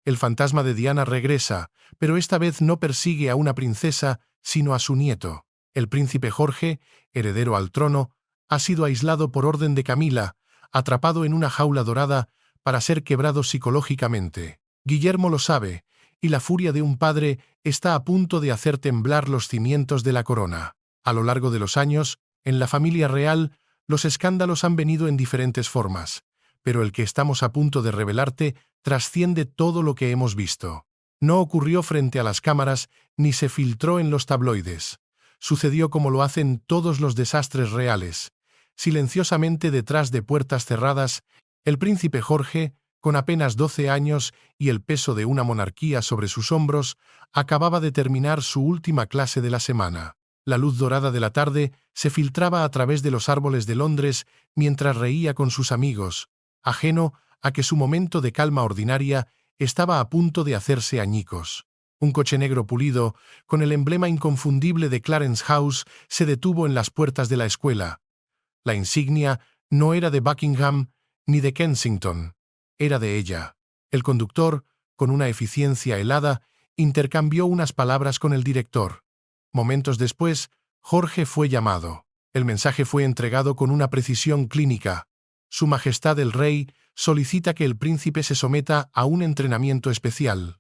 El fantasma de Diana regresa, pero esta vez no persigue a una princesa, sino a su nieto. El príncipe Jorge, heredero al trono, ha sido aislado por orden de Camila, atrapado en una jaula dorada para ser quebrado psicológicamente. Guillermo lo sabe, y la furia de un padre está a punto de hacer temblar los cimientos de la corona. A lo largo de los años, en la familia real, los escándalos han venido en diferentes formas, pero el que estamos a punto de revelarte trasciende todo lo que hemos visto. No ocurrió frente a las cámaras ni se filtró en los tabloides. Sucedió como lo hacen todos los desastres reales. Silenciosamente detrás de puertas cerradas, el príncipe Jorge, con apenas 12 años y el peso de una monarquía sobre sus hombros, acababa de terminar su última clase de la semana. La luz dorada de la tarde se filtraba a través de los árboles de Londres mientras reía con sus amigos, ajeno a que su momento de calma ordinaria estaba a punto de hacerse añicos. Un coche negro pulido, con el emblema inconfundible de Clarence House, se detuvo en las puertas de la escuela. La insignia no era de Buckingham ni de Kensington, era de ella. El conductor, con una eficiencia helada, intercambió unas palabras con el director. Momentos después, Jorge fue llamado. El mensaje fue entregado con una precisión clínica. Su Majestad el Rey solicita que el príncipe se someta a un entrenamiento especial.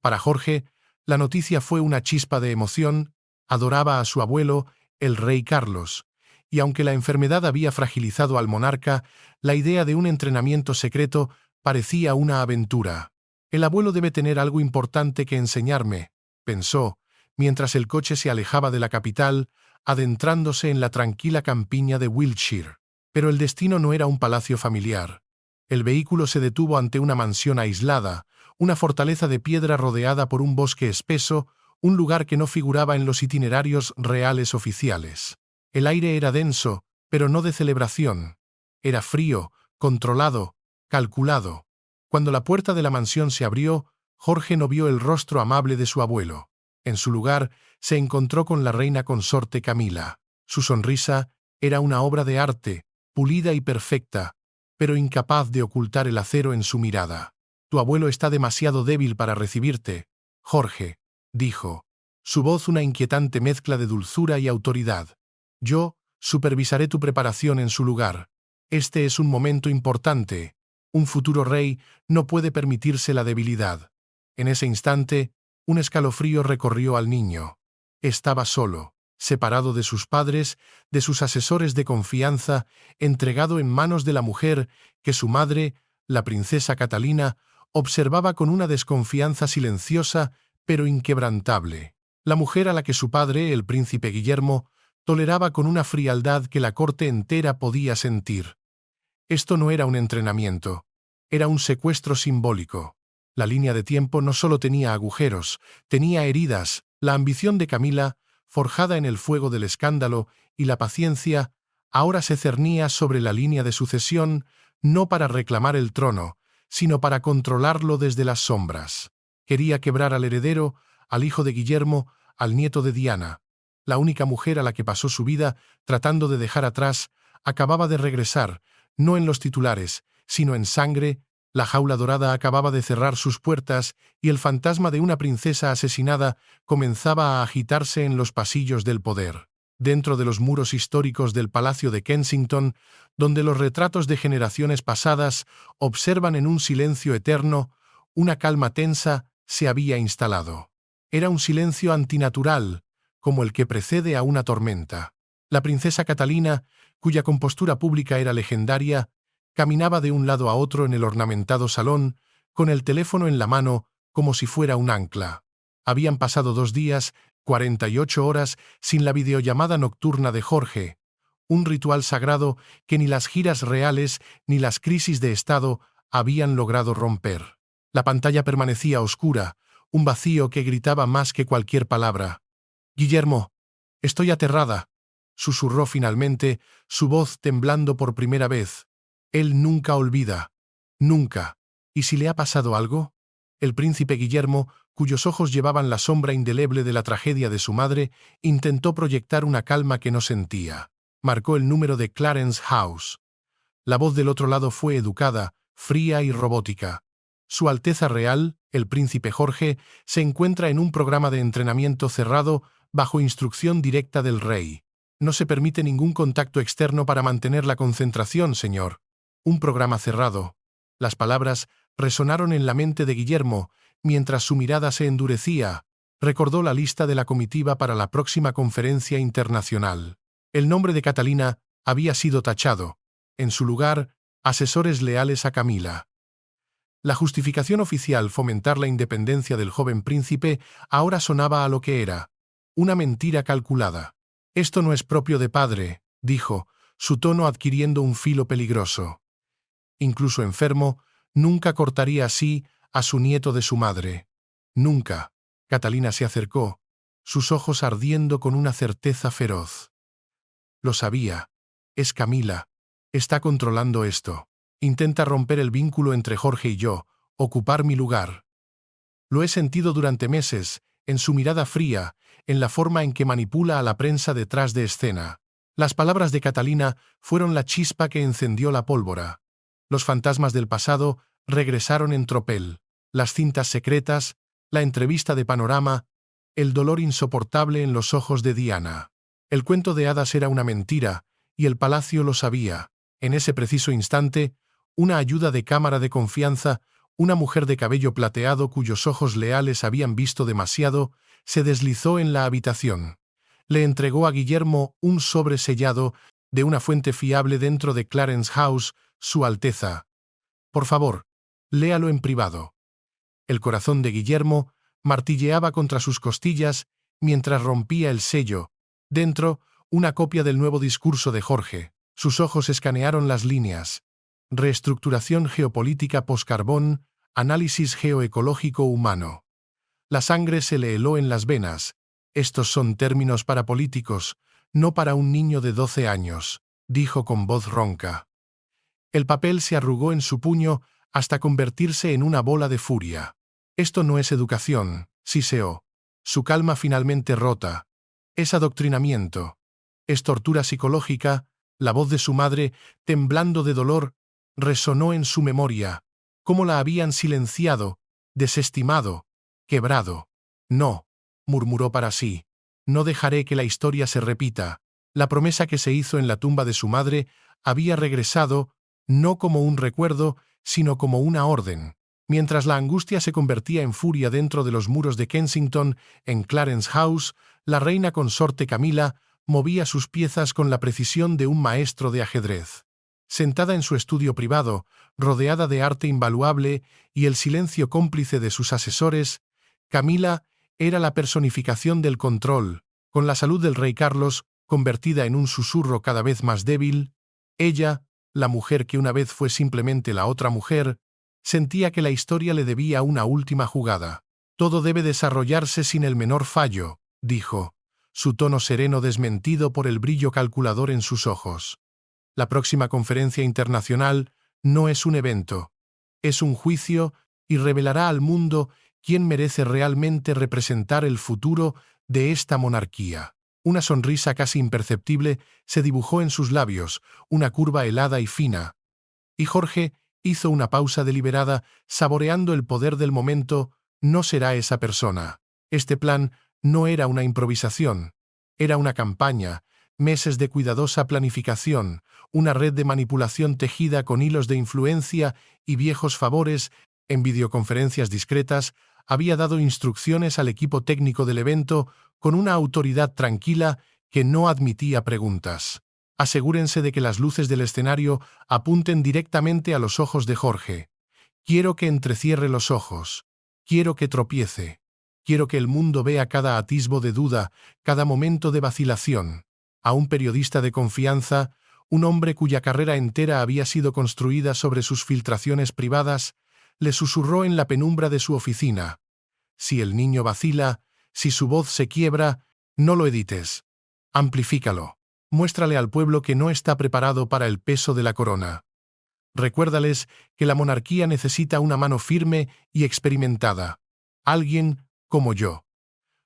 Para Jorge, la noticia fue una chispa de emoción. Adoraba a su abuelo, el rey Carlos, y aunque la enfermedad había fragilizado al monarca, la idea de un entrenamiento secreto parecía una aventura. El abuelo debe tener algo importante que enseñarme, pensó, mientras el coche se alejaba de la capital, adentrándose en la tranquila campiña de Wiltshire. Pero el destino no era un palacio familiar. El vehículo se detuvo ante una mansión aislada, una fortaleza de piedra rodeada por un bosque espeso, un lugar que no figuraba en los itinerarios reales oficiales. El aire era denso, pero no de celebración. Era frío, controlado, calculado. Cuando la puerta de la mansión se abrió, Jorge no vio el rostro amable de su abuelo. En su lugar, se encontró con la reina consorte Camila. Su sonrisa era una obra de arte, pulida y perfecta, pero incapaz de ocultar el acero en su mirada. «Tu abuelo está demasiado débil para recibirte, Jorge», dijo, su voz una inquietante mezcla de dulzura y autoridad. «Yo supervisaré tu preparación en su lugar. Este es un momento importante. Un futuro rey no puede permitirse la debilidad». En ese instante, un escalofrío recorrió al niño. Estaba solo, separado de sus padres, de sus asesores de confianza, entregado en manos de la mujer que su madre, la princesa Catalina, observaba con una desconfianza silenciosa pero inquebrantable. La mujer a la que su padre, el príncipe Guillermo, toleraba con una frialdad que la corte entera podía sentir. Esto no era un entrenamiento, era un secuestro simbólico. La línea de tiempo no solo tenía agujeros, tenía heridas. La ambición de Camila, forjada en el fuego del escándalo, y la paciencia, ahora se cernía sobre la línea de sucesión, no para reclamar el trono, sino para controlarlo desde las sombras. Quería quebrar al heredero, al hijo de Guillermo, al nieto de Diana. La única mujer a la que pasó su vida, tratando de dejar atrás, acababa de regresar, no en los titulares, sino en sangre. La jaula dorada acababa de cerrar sus puertas y el fantasma de una princesa asesinada comenzaba a agitarse en los pasillos del poder. Dentro de los muros históricos del Palacio de Kensington, donde los retratos de generaciones pasadas observan en un silencio eterno, una calma tensa se había instalado. Era un silencio antinatural, como el que precede a una tormenta. La princesa Catalina, cuya compostura pública era legendaria, caminaba de un lado a otro en el ornamentado salón, con el teléfono en la mano como si fuera un ancla. Habían pasado 2 días, 48 horas, sin la videollamada nocturna de Jorge, un ritual sagrado que ni las giras reales ni las crisis de estado habían logrado romper. La pantalla permanecía oscura, un vacío que gritaba más que cualquier palabra. «Guillermo, estoy aterrada», susurró finalmente, su voz temblando por primera vez. Él nunca olvida. Nunca. ¿Y si le ha pasado algo? El príncipe Guillermo, cuyos ojos llevaban la sombra indeleble de la tragedia de su madre, intentó proyectar una calma que no sentía. Marcó el número de Clarence House. La voz del otro lado fue educada, fría y robótica. Su Alteza Real, el Príncipe Jorge, se encuentra en un programa de entrenamiento cerrado bajo instrucción directa del rey. No se permite ningún contacto externo para mantener la concentración, señor. Un programa cerrado. Las palabras resonaron en la mente de Guillermo, mientras su mirada se endurecía. Recordó la lista de la comitiva para la próxima conferencia internacional. El nombre de Catalina había sido tachado. En su lugar, asesores leales a Camila. La justificación oficial, fomentar la independencia del joven príncipe, ahora sonaba a lo que era. Una mentira calculada. «Esto no es propio de padre», dijo, su tono adquiriendo un filo peligroso. Incluso enfermo, nunca cortaría así a su nieto de su madre. Nunca. Catalina se acercó, sus ojos ardiendo con una certeza feroz. Lo sabía. Es Camila. Está controlando esto. Intenta romper el vínculo entre Jorge y yo, ocupar mi lugar. Lo he sentido durante meses, en su mirada fría, en la forma en que manipula a la prensa detrás de escena. Las palabras de Catalina fueron la chispa que encendió la pólvora. Los fantasmas del pasado regresaron en tropel. Las cintas secretas, la entrevista de Panorama, el dolor insoportable en los ojos de Diana. El cuento de hadas era una mentira, y el palacio lo sabía. En ese preciso instante, una ayuda de cámara de confianza, una mujer de cabello plateado cuyos ojos leales habían visto demasiado, se deslizó en la habitación. Le entregó a Guillermo un sobre sellado de una fuente fiable dentro de Clarence House, Su Alteza. Por favor, léalo en privado. El corazón de Guillermo martilleaba contra sus costillas mientras rompía el sello. Dentro, una copia del nuevo discurso de Jorge. Sus ojos escanearon las líneas. Reestructuración geopolítica poscarbón, análisis geoecológico humano. La sangre se le heló en las venas. Estos son términos para políticos, no para un niño de 12 años, dijo con voz ronca. El papel se arrugó en su puño hasta convertirse en una bola de furia. Esto no es educación, siseó. Su calma finalmente rota. Es adoctrinamiento. Es tortura psicológica. La voz de su madre, temblando de dolor, resonó en su memoria. Cómo la habían silenciado, desestimado, quebrado. No, murmuró para sí. No dejaré que la historia se repita. La promesa que se hizo en la tumba de su madre había regresado, no como un recuerdo, sino como una orden. Mientras la angustia se convertía en furia dentro de los muros de Kensington, en Clarence House, la reina consorte Camila movía sus piezas con la precisión de un maestro de ajedrez. Sentada en su estudio privado, rodeada de arte invaluable y el silencio cómplice de sus asesores, Camila era la personificación del control. Con la salud del rey Carlos convertida en un susurro cada vez más débil, ella, la mujer que una vez fue simplemente la otra mujer, sentía que la historia le debía una última jugada. Todo debe desarrollarse sin el menor fallo, dijo, su tono sereno desmentido por el brillo calculador en sus ojos. La próxima conferencia internacional no es un evento, es un juicio y revelará al mundo quién merece realmente representar el futuro de esta monarquía. Una sonrisa casi imperceptible se dibujó en sus labios, una curva helada y fina. Y Jorge hizo una pausa deliberada, saboreando el poder del momento. No será esa persona. Este plan no era una improvisación. Era una campaña, meses de cuidadosa planificación, una red de manipulación tejida con hilos de influencia y viejos favores. En videoconferencias discretas, había dado instrucciones al equipo técnico del evento con una autoridad tranquila que no admitía preguntas. Asegúrense de que las luces del escenario apunten directamente a los ojos de Jorge. Quiero que entrecierre los ojos. Quiero que tropiece. Quiero que el mundo vea cada atisbo de duda, cada momento de vacilación. A un periodista de confianza, un hombre cuya carrera entera había sido construida sobre sus filtraciones privadas, le susurró en la penumbra de su oficina. Si el niño vacila, si su voz se quiebra, no lo edites. Amplifícalo. Muéstrale al pueblo que no está preparado para el peso de la corona. Recuérdales que la monarquía necesita una mano firme y experimentada. Alguien como yo.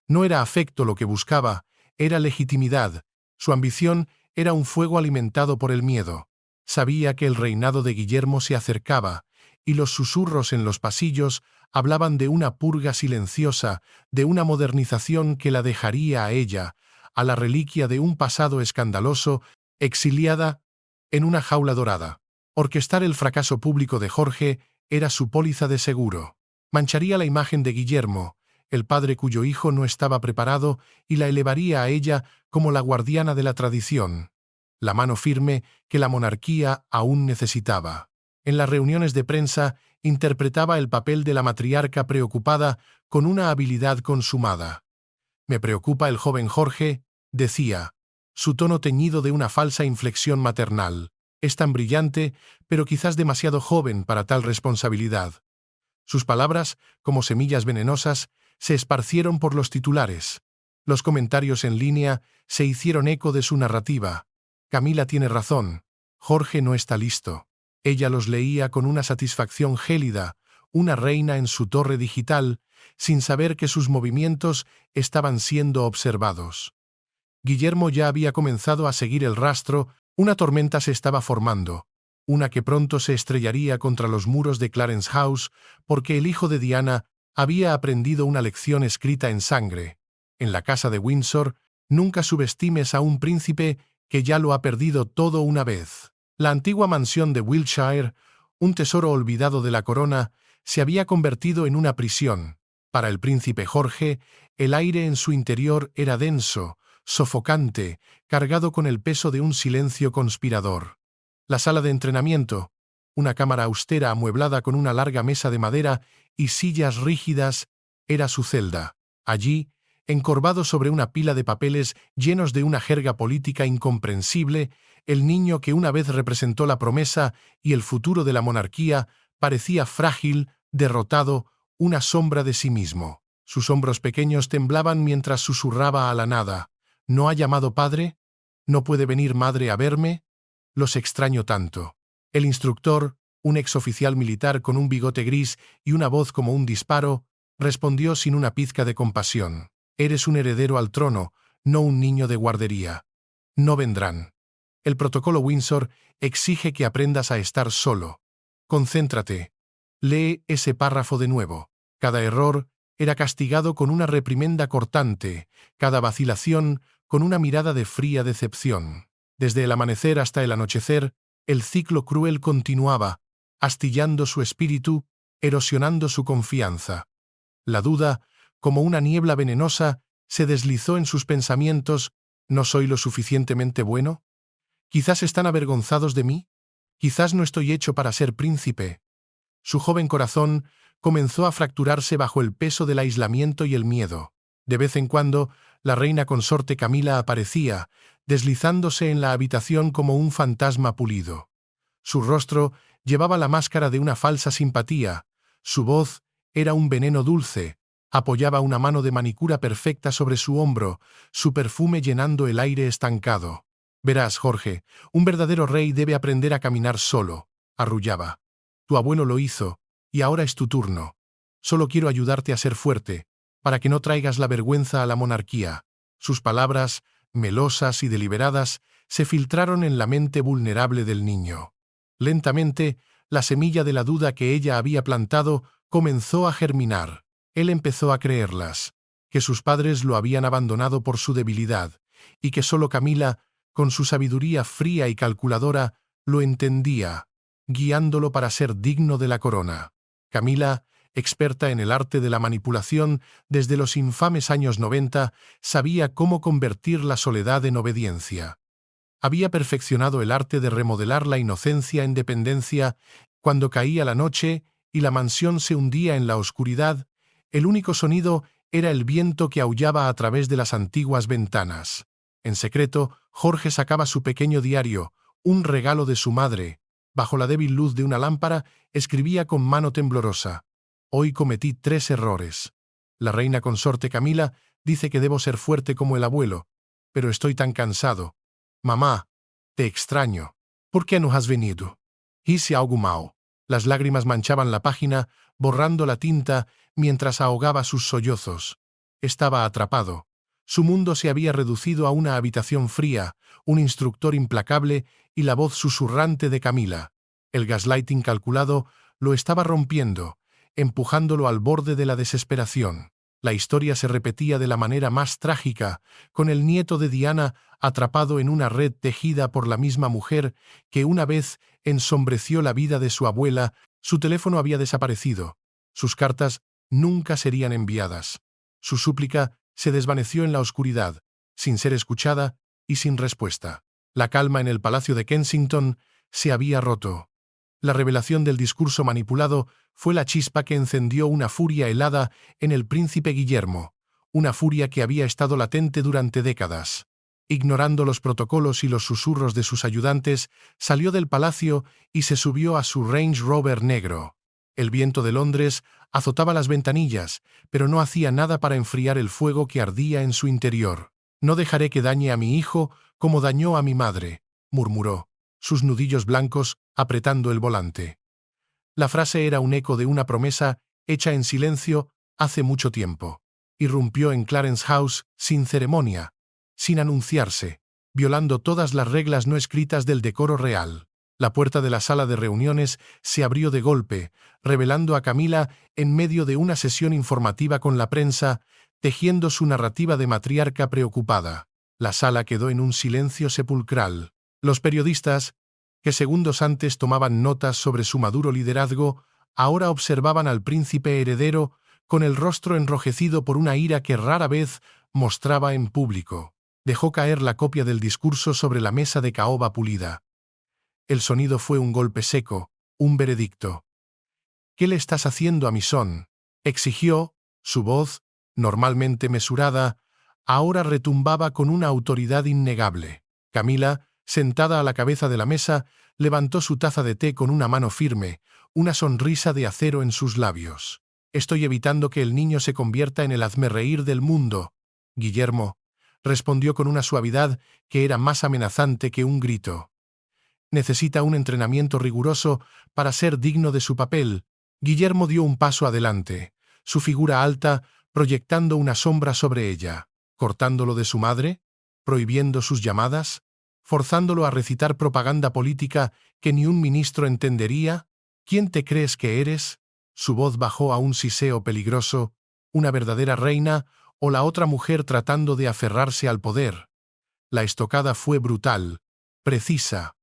No era afecto lo que buscaba, era legitimidad. Su ambición era un fuego alimentado por el miedo. Sabía que el reinado de Guillermo se acercaba, y los susurros en los pasillos hablaban de una purga silenciosa, de una modernización que la dejaría a ella, a la reliquia de un pasado escandaloso, exiliada en una jaula dorada. Orquestar el fracaso público de Jorge era su póliza de seguro. Mancharía la imagen de Guillermo, el padre cuyo hijo no estaba preparado, y la elevaría a ella como la guardiana de la tradición, la mano firme que la monarquía aún necesitaba. En las reuniones de prensa interpretaba el papel de la matriarca preocupada con una habilidad consumada. «Me preocupa el joven Jorge», decía, su tono teñido de una falsa inflexión maternal. «Es tan brillante, pero quizás demasiado joven para tal responsabilidad». Sus palabras, como semillas venenosas, se esparcieron por los titulares. Los comentarios en línea se hicieron eco de su narrativa. «Camila tiene razón. Jorge no está listo». Ella los leía con una satisfacción gélida, una reina en su torre digital, sin saber que sus movimientos estaban siendo observados. Guillermo ya había comenzado a seguir el rastro, una tormenta se estaba formando, una que pronto se estrellaría contra los muros de Clarence House, porque el hijo de Diana había aprendido una lección escrita en sangre. En la casa de Windsor, nunca subestimes a un príncipe que ya lo ha perdido todo una vez. La antigua mansión de Wiltshire, un tesoro olvidado de la corona, se había convertido en una prisión. Para el príncipe Jorge, el aire en su interior era denso, sofocante, cargado con el peso de un silencio conspirador. La sala de entrenamiento, una cámara austera amueblada con una larga mesa de madera y sillas rígidas, era su celda. Allí, encorvado sobre una pila de papeles llenos de una jerga política incomprensible, el niño que una vez representó la promesa y el futuro de la monarquía parecía frágil, derrotado, una sombra de sí mismo. Sus hombros pequeños temblaban mientras susurraba a la nada. «¿No ha llamado padre? ¿No puede venir madre a verme? Los extraño tanto». El instructor, un exoficial militar con un bigote gris y una voz como un disparo, respondió sin una pizca de compasión. «Eres un heredero al trono, no un niño de guardería. No vendrán. El protocolo Windsor exige que aprendas a estar solo. Concéntrate. Lee ese párrafo de nuevo». Cada error era castigado con una reprimenda cortante, cada vacilación con una mirada de fría decepción. Desde el amanecer hasta el anochecer, el ciclo cruel continuaba, astillando su espíritu, erosionando su confianza. La duda, como una niebla venenosa, se deslizó en sus pensamientos. ¿No soy lo suficientemente bueno? ¿Quizás están avergonzados de mí? ¿Quizás no estoy hecho para ser príncipe? Su joven corazón comenzó a fracturarse bajo el peso del aislamiento y el miedo. De vez en cuando, la reina consorte Camila aparecía, deslizándose en la habitación como un fantasma pulido. Su rostro llevaba la máscara de una falsa simpatía, su voz era un veneno dulce, apoyaba una mano de manicura perfecta sobre su hombro, su perfume llenando el aire estancado. «Verás, Jorge, un verdadero rey debe aprender a caminar solo», arrullaba. «Tu abuelo lo hizo, y ahora es tu turno. Solo quiero ayudarte a ser fuerte, para que no traigas la vergüenza a la monarquía». Sus palabras, melosas y deliberadas, se filtraron en la mente vulnerable del niño. Lentamente, la semilla de la duda que ella había plantado comenzó a germinar. Él empezó a creerlas, que sus padres lo habían abandonado por su debilidad, y que solo Camila, con su sabiduría fría y calculadora, lo entendía, guiándolo para ser digno de la corona. Camila, experta en el arte de la manipulación desde los infames años 90, sabía cómo convertir la soledad en obediencia. Había perfeccionado el arte de remodelar la inocencia en dependencia. Cuando caía la noche y la mansión se hundía en la oscuridad, el único sonido era el viento que aullaba a través de las antiguas ventanas. En secreto, Jorge sacaba su pequeño diario, un regalo de su madre. Bajo la débil luz de una lámpara, escribía con mano temblorosa: «Hoy cometí 3 errores. La reina consorte Camila dice que debo ser fuerte como el abuelo, pero estoy tan cansado. Mamá, te extraño. ¿Por qué no has venido? Hice algo mal». Las lágrimas manchaban la página, borrando la tinta mientras ahogaba sus sollozos. Estaba atrapado. Su mundo se había reducido a una habitación fría, un instructor implacable y la voz susurrante de Camila. El gaslighting calculado lo estaba rompiendo, empujándolo al borde de la desesperación. La historia se repetía de la manera más trágica, con el nieto de Diana atrapado en una red tejida por la misma mujer que una vez ensombreció la vida de su abuela. Su teléfono había desaparecido. Sus cartas nunca serían enviadas. Su súplica se desvaneció en la oscuridad, sin ser escuchada y sin respuesta. La calma en el Palacio de Kensington se había roto. La revelación del discurso manipulado fue la chispa que encendió una furia helada en el príncipe Guillermo, una furia que había estado latente durante décadas. Ignorando los protocolos y los susurros de sus ayudantes, salió del palacio y se subió a su Range Rover negro. El viento de Londres azotaba las ventanillas, pero no hacía nada para enfriar el fuego que ardía en su interior. «No dejaré que dañe a mi hijo como dañó a mi madre», murmuró, sus nudillos blancos apretando el volante. La frase era un eco de una promesa hecha en silencio hace mucho tiempo. Irrumpió en Clarence House sin ceremonia, sin anunciarse, violando todas las reglas no escritas del decoro real. La puerta de la sala de reuniones se abrió de golpe, revelando a Camila en medio de una sesión informativa con la prensa, tejiendo su narrativa de matriarca preocupada. La sala quedó en un silencio sepulcral. Los periodistas, que segundos antes tomaban notas sobre su maduro liderazgo, ahora observaban al príncipe heredero con el rostro enrojecido por una ira que rara vez mostraba en público. Dejó caer la copia del discurso sobre la mesa de caoba pulida. El sonido fue un golpe seco, un veredicto. «¿Qué le estás haciendo a mi son?», exigió. Su voz, normalmente mesurada, ahora retumbaba con una autoridad innegable. Camila, sentada a la cabeza de la mesa, levantó su taza de té con una mano firme, una sonrisa de acero en sus labios. «Estoy evitando que el niño se convierta en el hazmerreír del mundo». «Guillermo», respondió con una suavidad que era más amenazante que un grito. «Necesita un entrenamiento riguroso para ser digno de su papel». Guillermo dio un paso adelante, su figura alta proyectando una sombra sobre ella. ¿Cortándolo de su madre? ¿Prohibiendo sus llamadas? ¿Forzándolo a recitar propaganda política que ni un ministro entendería? ¿Quién te crees que eres? Su voz bajó a un siseo peligroso. ¿Una verdadera reina o la otra mujer tratando de aferrarse al poder? La estocada fue brutal, precisa.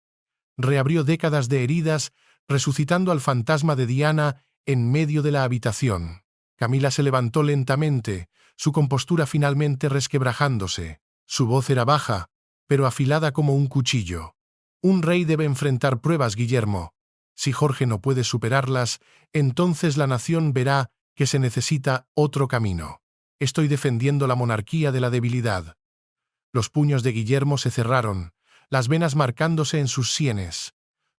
Reabrió décadas de heridas, resucitando al fantasma de Diana en medio de la habitación. Camila se levantó lentamente, su compostura finalmente resquebrajándose. Su voz era baja, pero afilada como un cuchillo. «Un rey debe enfrentar pruebas, Guillermo. Si Jorge no puede superarlas, entonces la nación verá que se necesita otro camino. Estoy defendiendo la monarquía de la debilidad». Los puños de Guillermo se cerraron, las venas marcándose en sus sienes.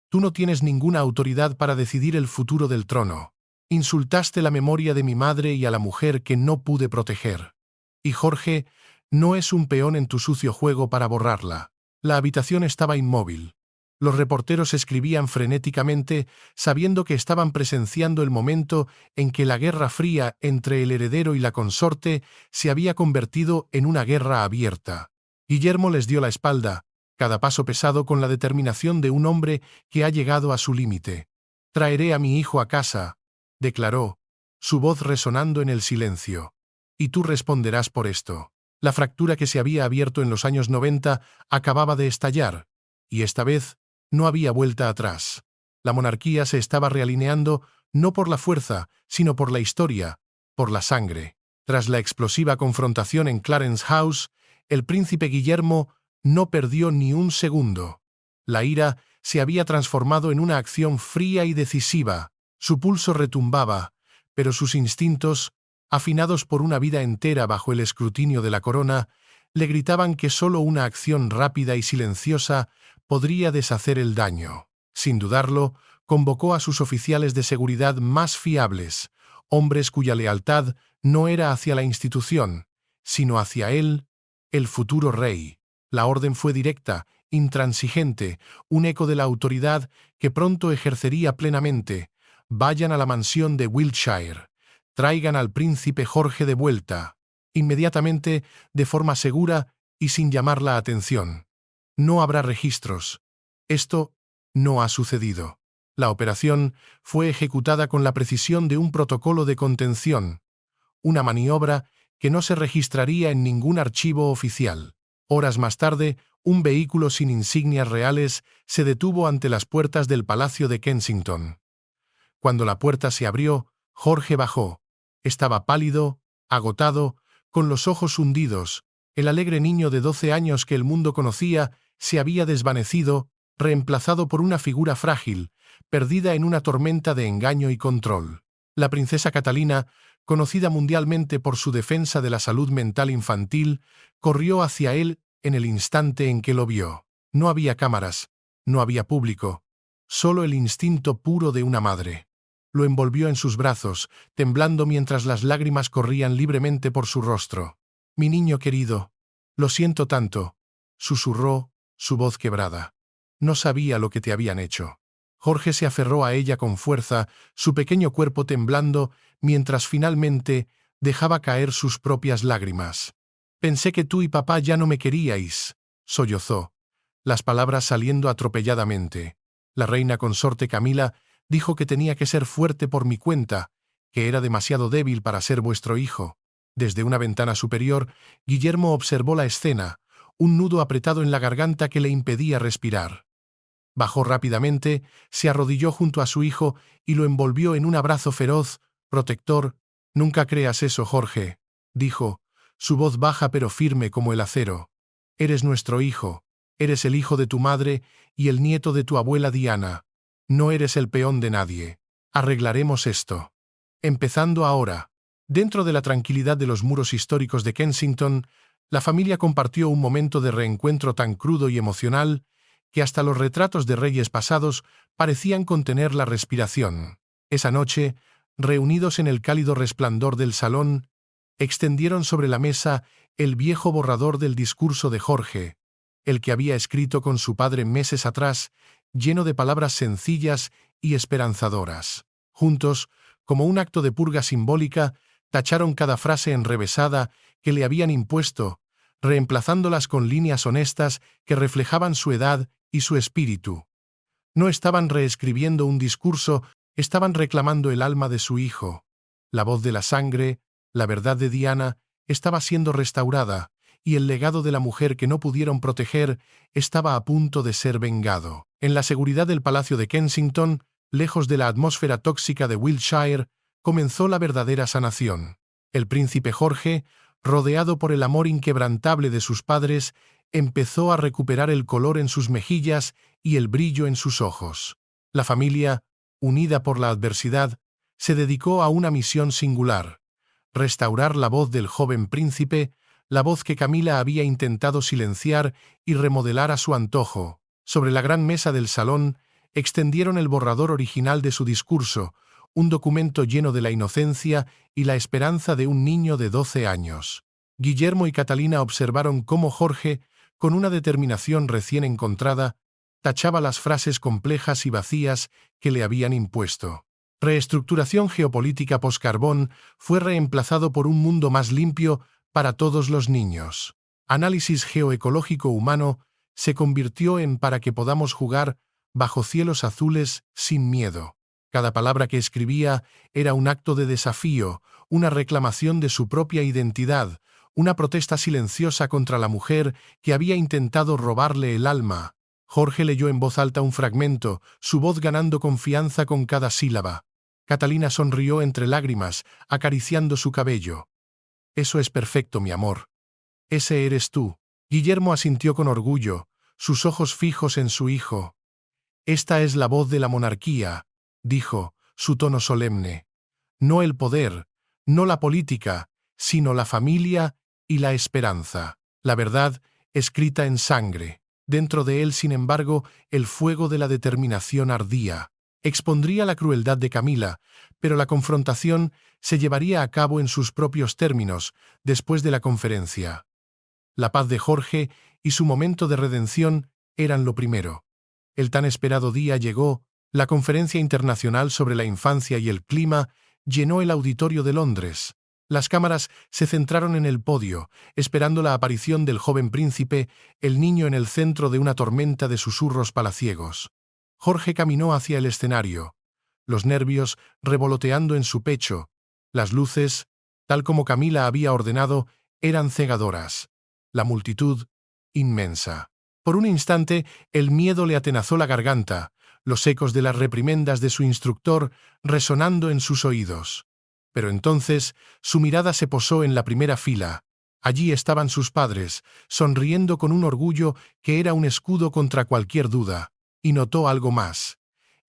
«Tú no tienes ninguna autoridad para decidir el futuro del trono. Insultaste la memoria de mi madre y a la mujer que no pude proteger. Y Jorge no es un peón en tu sucio juego para borrarla». La habitación estaba inmóvil. Los reporteros escribían frenéticamente, sabiendo que estaban presenciando el momento en que la guerra fría entre el heredero y la consorte se había convertido en una guerra abierta. Guillermo les dio la espalda, cada paso pesado con la determinación de un hombre que ha llegado a su límite. «Traeré a mi hijo a casa», declaró, su voz resonando en el silencio. «Y tú responderás por esto». La fractura que se había abierto en los años 90 acababa de estallar, y esta vez no había vuelta atrás. La monarquía se estaba realineando no por la fuerza, sino por la historia, por la sangre. Tras la explosiva confrontación en Clarence House, el príncipe Guillermo no perdió ni un segundo. La ira se había transformado en una acción fría y decisiva. Su pulso retumbaba, pero sus instintos, afinados por una vida entera bajo el escrutinio de la corona, le gritaban que solo una acción rápida y silenciosa podría deshacer el daño. Sin dudarlo, convocó a sus oficiales de seguridad más fiables, hombres cuya lealtad no era hacia la institución, sino hacia él, el futuro rey. La orden fue directa, intransigente, un eco de la autoridad que pronto ejercería plenamente. «Vayan a la mansión de Wiltshire. Traigan al príncipe Jorge de vuelta, inmediatamente, de forma segura y sin llamar la atención. No habrá registros. Esto no ha sucedido». La operación fue ejecutada con la precisión de un protocolo de contención, una maniobra que no se registraría en ningún archivo oficial. Horas más tarde, un vehículo sin insignias reales se detuvo ante las puertas del Palacio de Kensington. Cuando la puerta se abrió, Jorge bajó. Estaba pálido, agotado, con los ojos hundidos. El alegre niño de 12 años que el mundo conocía se había desvanecido, reemplazado por una figura frágil, perdida en una tormenta de engaño y control. La princesa Catalina, conocida mundialmente por su defensa de la salud mental infantil, corrió hacia él en el instante en que lo vio. No había cámaras, no había público, solo el instinto puro de una madre. Lo envolvió en sus brazos, temblando mientras las lágrimas corrían libremente por su rostro. «Mi niño querido, lo siento tanto», susurró, su voz quebrada. «No sabía lo que te habían hecho». Jorge se aferró a ella con fuerza, su pequeño cuerpo temblando, mientras finalmente dejaba caer sus propias lágrimas. «Pensé que tú y papá ya no me queríais», sollozó, las palabras saliendo atropelladamente. La reina consorte Camila dijo que tenía que ser fuerte por mi cuenta, que era demasiado débil para ser vuestro hijo. Desde una ventana superior, Guillermo observó la escena, un nudo apretado en la garganta que le impedía respirar. Bajó rápidamente, se arrodilló junto a su hijo y lo envolvió en un abrazo feroz, protector. «Nunca creas eso, Jorge», dijo, su voz baja pero firme como el acero. «Eres nuestro hijo, eres el hijo de tu madre y el nieto de tu abuela Diana. No eres el peón de nadie. Arreglaremos esto. Empezando ahora». Dentro de la tranquilidad de los muros históricos de Kensington, la familia compartió un momento de reencuentro tan crudo y emocional que hasta los retratos de reyes pasados parecían contener la respiración. Esa noche, reunidos en el cálido resplandor del salón, extendieron sobre la mesa el viejo borrador del discurso de Jorge, el que había escrito con su padre meses atrás, lleno de palabras sencillas y esperanzadoras. Juntos, como un acto de purga simbólica, tacharon cada frase enrevesada que le habían impuesto, reemplazándolas con líneas honestas que reflejaban su edad y su espíritu. No estaban reescribiendo un discurso, estaban reclamando el alma de su hijo. La voz de la sangre, la verdad de Diana, estaba siendo restaurada, y el legado de la mujer que no pudieron proteger estaba a punto de ser vengado. En la seguridad del Palacio de Kensington, lejos de la atmósfera tóxica de Wiltshire, comenzó la verdadera sanación. El príncipe Jorge, rodeado por el amor inquebrantable de sus padres, empezó a recuperar el color en sus mejillas y el brillo en sus ojos. La familia, unida por la adversidad, se dedicó a una misión singular: restaurar la voz del joven príncipe, la voz que Camila había intentado silenciar y remodelar a su antojo. Sobre la gran mesa del salón, extendieron el borrador original de su discurso, un documento lleno de la inocencia y la esperanza de un niño de 12 años. Guillermo y Catalina observaron cómo Jorge, con una determinación recién encontrada, tachaba las frases complejas y vacías que le habían impuesto. Reestructuración geopolítica post-carbón fue reemplazado por un mundo más limpio para todos los niños. Análisis geoecológico humano se convirtió en para que podamos jugar bajo cielos azules sin miedo. Cada palabra que escribía era un acto de desafío, una reclamación de su propia identidad, una protesta silenciosa contra la mujer que había intentado robarle el alma. Jorge leyó en voz alta un fragmento, su voz ganando confianza con cada sílaba. Catalina sonrió entre lágrimas, acariciando su cabello. «Eso es perfecto, mi amor. Ese eres tú». Guillermo asintió con orgullo, sus ojos fijos en su hijo. «Esta es la voz de la monarquía», dijo, su tono solemne. «No el poder, no la política, sino la familia y la esperanza. La verdad escrita en sangre». Dentro de él, sin embargo, el fuego de la determinación ardía. Expondría la crueldad de Camila, pero la confrontación se llevaría a cabo en sus propios términos, después de la conferencia. La paz de Jorge y su momento de redención eran lo primero. El tan esperado día llegó. La Conferencia Internacional sobre la Infancia y el Clima llenó el auditorio de Londres. Las cámaras se centraron en el podio, esperando la aparición del joven príncipe, el niño en el centro de una tormenta de susurros palaciegos. Jorge caminó hacia el escenario, los nervios revoloteando en su pecho. Las luces, tal como Camila había ordenado, eran cegadoras. La multitud, inmensa. Por un instante, el miedo le atenazó la garganta, los ecos de las reprimendas de su instructor resonando en sus oídos. Pero entonces, su mirada se posó en la primera fila. Allí estaban sus padres, sonriendo con un orgullo que era un escudo contra cualquier duda, y notó algo más.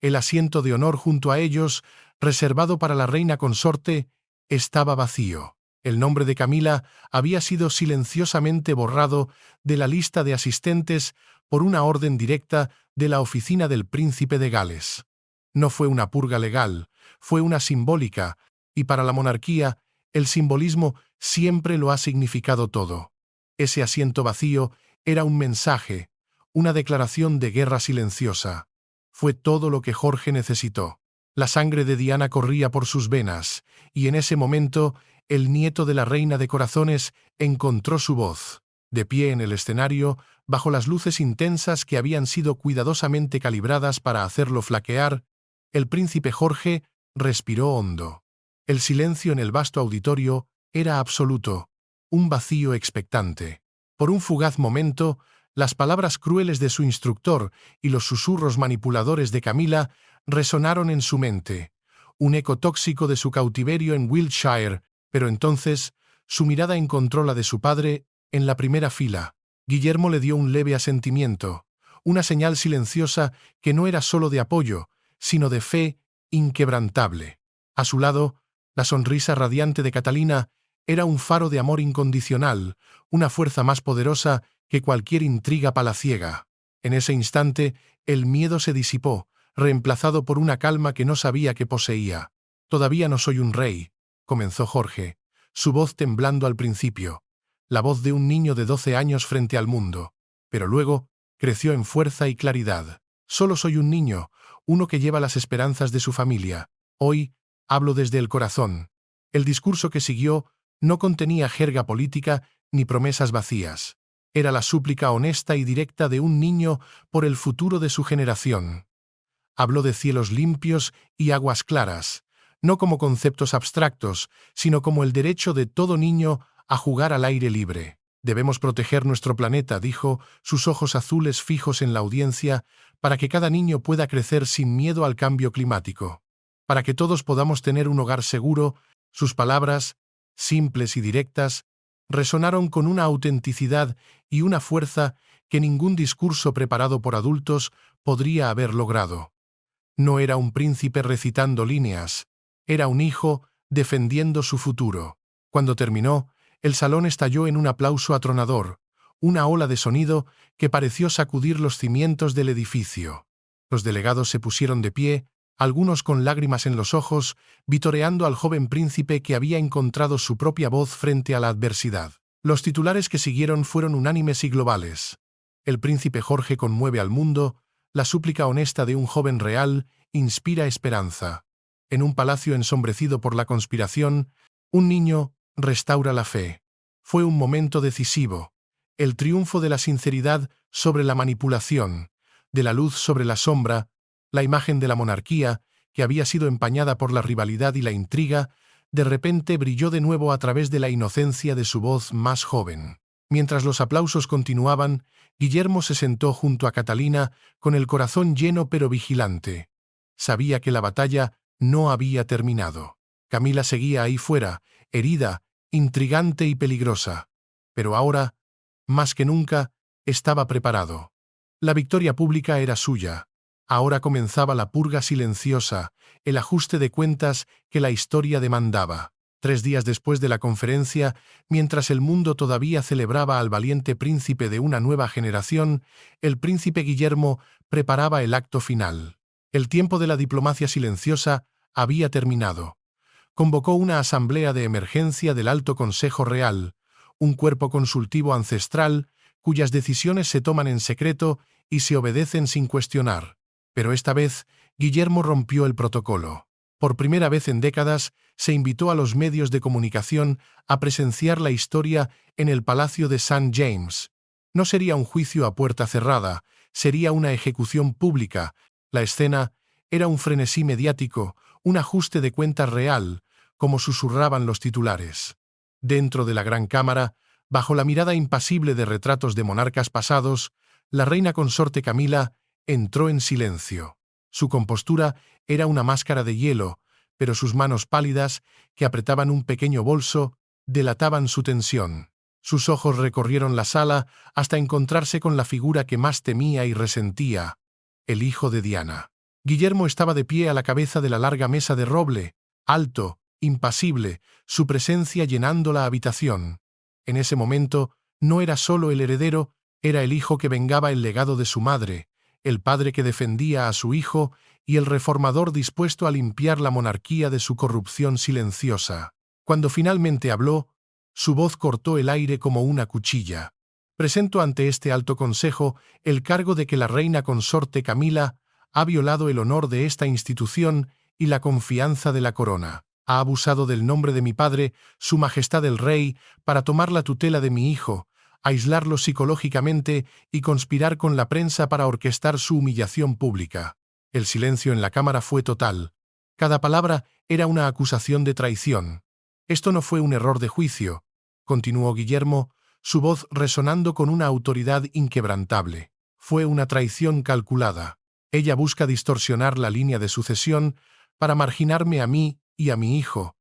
El asiento de honor junto a ellos, reservado para la reina consorte, estaba vacío. El nombre de Camila había sido silenciosamente borrado de la lista de asistentes por una orden directa de la oficina del príncipe de Gales. No fue una purga legal, fue una simbólica, y para la monarquía, el simbolismo siempre lo ha significado todo. Ese asiento vacío era un mensaje, una declaración de guerra silenciosa. Fue todo lo que Jorge necesitó. La sangre de Diana corría por sus venas, y en ese momento el nieto de la reina de corazones encontró su voz. De pie en el escenario, bajo las luces intensas que habían sido cuidadosamente calibradas para hacerlo flaquear, el príncipe Jorge respiró hondo. El silencio en el vasto auditorio era absoluto, un vacío expectante. Por un fugaz momento, las palabras crueles de su instructor y los susurros manipuladores de Camila resonaron en su mente, un eco tóxico de su cautiverio en Wiltshire, pero entonces su mirada encontró la de su padre en la primera fila. Guillermo le dio un leve asentimiento, una señal silenciosa que no era solo de apoyo, sino de fe inquebrantable. A su lado, la sonrisa radiante de Catalina era un faro de amor incondicional, una fuerza más poderosa que cualquier intriga palaciega. En ese instante, el miedo se disipó, reemplazado por una calma que no sabía que poseía. «Todavía no soy un rey», comenzó Jorge, su voz temblando al principio, la voz de un niño de 12 años frente al mundo, pero luego creció en fuerza y claridad. «Solo soy un niño, uno que lleva las esperanzas de su familia. Hoy hablo desde el corazón». El discurso que siguió no contenía jerga política ni promesas vacías. Era la súplica honesta y directa de un niño por el futuro de su generación. Habló de cielos limpios y aguas claras, no como conceptos abstractos, sino como el derecho de todo niño a jugar al aire libre. «Debemos proteger nuestro planeta», dijo, sus ojos azules fijos en la audiencia, «para que cada niño pueda crecer sin miedo al cambio climático. Para que todos podamos tener un hogar seguro». Sus palabras, simples y directas, resonaron con una autenticidad y una fuerza que ningún discurso preparado por adultos podría haber logrado. No era un príncipe recitando líneas, era un hijo defendiendo su futuro. Cuando terminó, el salón estalló en un aplauso atronador, una ola de sonido que pareció sacudir los cimientos del edificio. Los delegados se pusieron de pie, algunos con lágrimas en los ojos, vitoreando al joven príncipe que había encontrado su propia voz frente a la adversidad. Los titulares que siguieron fueron unánimes y globales. «El príncipe Jorge conmueve al mundo», «La súplica honesta de un joven real inspira esperanza». «En un palacio ensombrecido por la conspiración, un niño restaura la fe». Fue un momento decisivo, el triunfo de la sinceridad sobre la manipulación, de la luz sobre la sombra. La imagen de la monarquía, que había sido empañada por la rivalidad y la intriga, de repente brilló de nuevo a través de la inocencia de su voz más joven. Mientras los aplausos continuaban, Guillermo se sentó junto a Catalina con el corazón lleno pero vigilante. Sabía que la batalla no había terminado. Camila seguía ahí fuera, herida, intrigante y peligrosa. Pero ahora, más que nunca, estaba preparado. La victoria pública era suya. Ahora comenzaba la purga silenciosa, el ajuste de cuentas que la historia demandaba. 3 días después de la conferencia, mientras el mundo todavía celebraba al valiente príncipe de una nueva generación, el príncipe Guillermo preparaba el acto final. El tiempo de la diplomacia silenciosa había terminado. Convocó una asamblea de emergencia del Alto Consejo Real, un cuerpo consultivo ancestral cuyas decisiones se toman en secreto y se obedecen sin cuestionar. Pero esta vez, Guillermo rompió el protocolo. Por primera vez en décadas, se invitó a los medios de comunicación a presenciar la historia en el Palacio de St. James. No sería un juicio a puerta cerrada, sería una ejecución pública, La escena era un frenesí mediático, un ajuste de cuentas real, como susurraban los titulares. Dentro de la gran cámara, bajo la mirada impasible de retratos de monarcas pasados, la reina consorte Camila entró en silencio. Su compostura era una máscara de hielo, pero sus manos pálidas, que apretaban un pequeño bolso, delataban su tensión. Sus ojos recorrieron la sala hasta encontrarse con la figura que más temía y resentía, el hijo de Diana. Guillermo estaba de pie a la cabeza de la larga mesa de roble, alto, impasible, su presencia llenando la habitación. En ese momento, no era solo el heredero, era el hijo que vengaba el legado de su madre, el padre que defendía a su hijo y el reformador dispuesto a limpiar la monarquía de su corrupción silenciosa. Cuando finalmente habló, su voz cortó el aire como una cuchilla. Presento ante este alto consejo el cargo de que la reina consorte Camila ha violado el honor de esta institución y la confianza de la corona. Ha abusado del nombre de mi padre, Su Majestad el Rey, para tomar la tutela de mi hijo, aislarlo psicológicamente y conspirar con la prensa para orquestar su humillación pública. El silencio en la cámara fue total. Cada palabra era una acusación de traición. Esto no fue un error de juicio, continuó Guillermo, su voz resonando con una autoridad inquebrantable. Fue una traición calculada. Ella busca distorsionar la línea de sucesión para marginarme a mí y a mi hijo,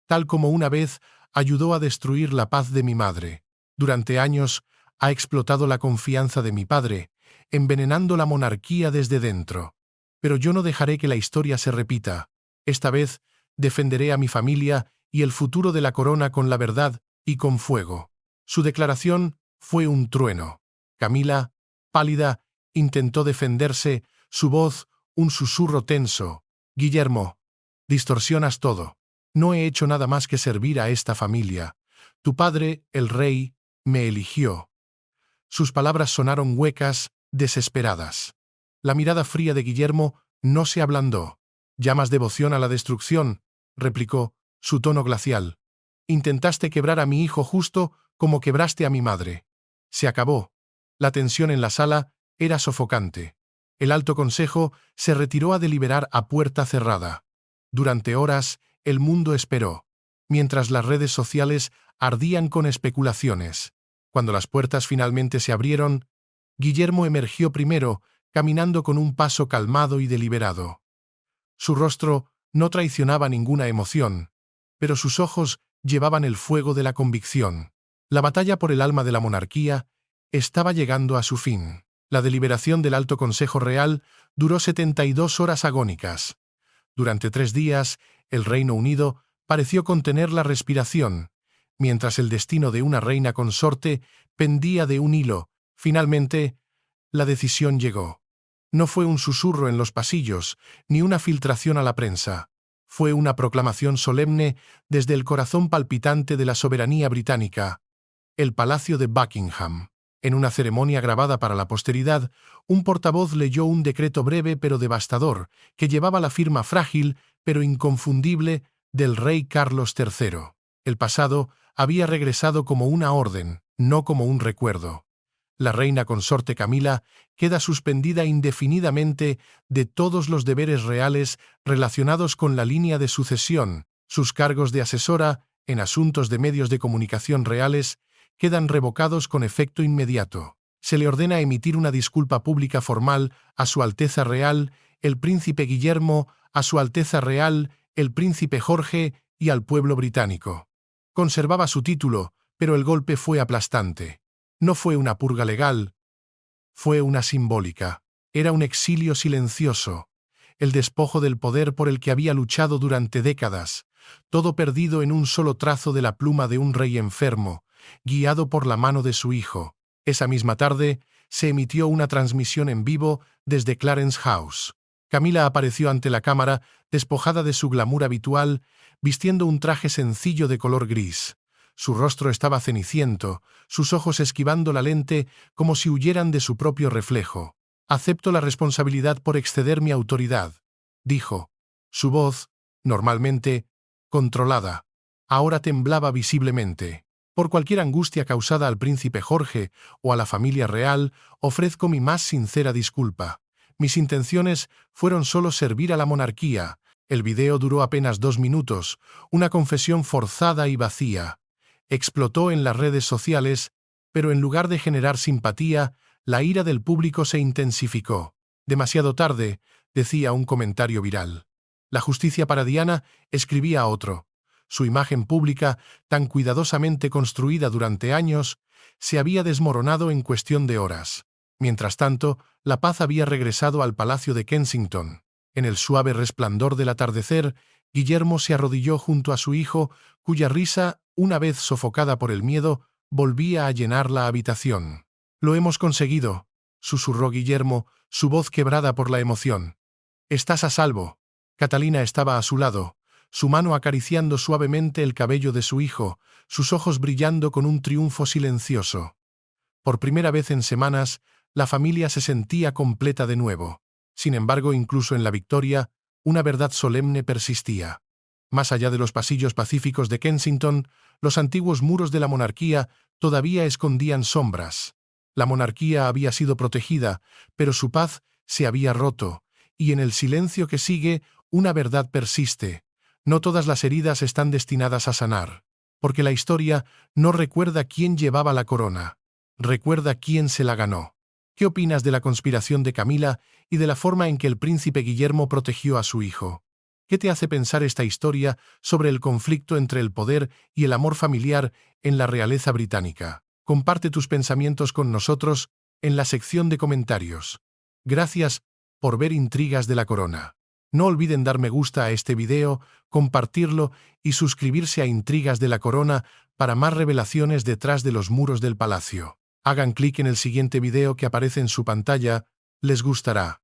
tal como una vez ayudó a destruir la paz de mi madre. Durante años ha explotado la confianza de mi padre, envenenando la monarquía desde dentro. Pero yo no dejaré que la historia se repita. Esta vez defenderé a mi familia y el futuro de la corona con la verdad y con fuego. Su declaración fue un trueno. Camila, pálida, intentó defenderse, su voz un susurro tenso. Guillermo, distorsionas todo. No he hecho nada más que servir a esta familia. Tu padre, el rey, me eligió. Sus palabras sonaron huecas, desesperadas. La mirada fría de Guillermo no se ablandó. ¿Llamas devoción a la destrucción?, replicó, su tono glacial. Intentaste quebrar a mi hijo justo como quebraste a mi madre. Se acabó. La tensión en la sala era sofocante. El alto consejo se retiró a deliberar a puerta cerrada. Durante horas, el mundo esperó, mientras las redes sociales ardían con especulaciones. Cuando las puertas finalmente se abrieron, Guillermo emergió primero, caminando con un paso calmado y deliberado. Su rostro no traicionaba ninguna emoción, pero sus ojos llevaban el fuego de la convicción. La batalla por el alma de la monarquía estaba llegando a su fin. La deliberación del Alto Consejo Real duró 72 horas agónicas. Durante 3 días, el Reino Unido pareció contener la respiración, mientras el destino de una reina consorte pendía de un hilo. Finalmente, la decisión llegó. No fue un susurro en los pasillos, ni una filtración a la prensa. Fue una proclamación solemne desde el corazón palpitante de la soberanía británica, el Palacio de Buckingham. En una ceremonia grabada para la posteridad, un portavoz leyó un decreto breve pero devastador, que llevaba la firma frágil pero inconfundible del rey Carlos III. El pasado había regresado como una orden, no como un recuerdo. La reina consorte Camila queda suspendida indefinidamente de todos los deberes reales relacionados con la línea de sucesión. Sus cargos de asesora en asuntos de medios de comunicación reales quedan revocados con efecto inmediato. Se le ordena emitir una disculpa pública formal a Su Alteza Real, el Príncipe Guillermo, a Su Alteza Real, el Príncipe Jorge y al pueblo británico. Conservaba su título, pero el golpe fue aplastante. No fue una purga legal, fue una simbólica. Era un exilio silencioso, el despojo del poder por el que había luchado durante décadas, todo perdido en un solo trazo de la pluma de un rey enfermo, guiado por la mano de su hijo. Esa misma tarde se emitió una transmisión en vivo desde Clarence House. Camila apareció ante la cámara, despojada de su glamour habitual, vistiendo un traje sencillo de color gris. Su rostro estaba ceniciento, sus ojos esquivando la lente como si huyeran de su propio reflejo. «Acepto la responsabilidad por exceder mi autoridad», dijo. Su voz, normalmente controlada, ahora temblaba visiblemente. «Por cualquier angustia causada al príncipe Jorge o a la familia real, ofrezco mi más sincera disculpa. Mis intenciones fueron solo servir a la monarquía. El video duró apenas 2 minutos, una confesión forzada y vacía. Explotó en las redes sociales, pero en lugar de generar simpatía, la ira del público se intensificó. Demasiado tarde, decía un comentario viral. La justicia para Diana, escribía otro. Su imagen pública, tan cuidadosamente construida durante años, se había desmoronado en cuestión de horas. Mientras tanto, la paz había regresado al Palacio de Kensington. En el suave resplandor del atardecer, Guillermo se arrodilló junto a su hijo, cuya risa, una vez sofocada por el miedo, volvía a llenar la habitación. «Lo hemos conseguido», susurró Guillermo, su voz quebrada por la emoción. «Estás a salvo». Catalina estaba a su lado, su mano acariciando suavemente el cabello de su hijo, sus ojos brillando con un triunfo silencioso. Por primera vez en semanas, la familia se sentía completa de nuevo. Sin embargo, incluso en la victoria, una verdad solemne persistía. Más allá de los pasillos pacíficos de Kensington, los antiguos muros de la monarquía todavía escondían sombras. La monarquía había sido protegida, pero su paz se había roto, y en el silencio que sigue, una verdad persiste. No todas las heridas están destinadas a sanar, porque la historia no recuerda quién llevaba la corona, recuerda quién se la ganó. ¿Qué opinas de la conspiración de Camila y de la forma en que el príncipe Guillermo protegió a su hijo? ¿Qué te hace pensar esta historia sobre el conflicto entre el poder y el amor familiar en la realeza británica? Comparte tus pensamientos con nosotros en la sección de comentarios. Gracias por ver Intrigas de la Corona. No olviden dar me gusta a este video, compartirlo y suscribirse a Intrigas de la Corona para más revelaciones detrás de los muros del palacio. Hagan clic en el siguiente video que aparece en su pantalla, les gustará.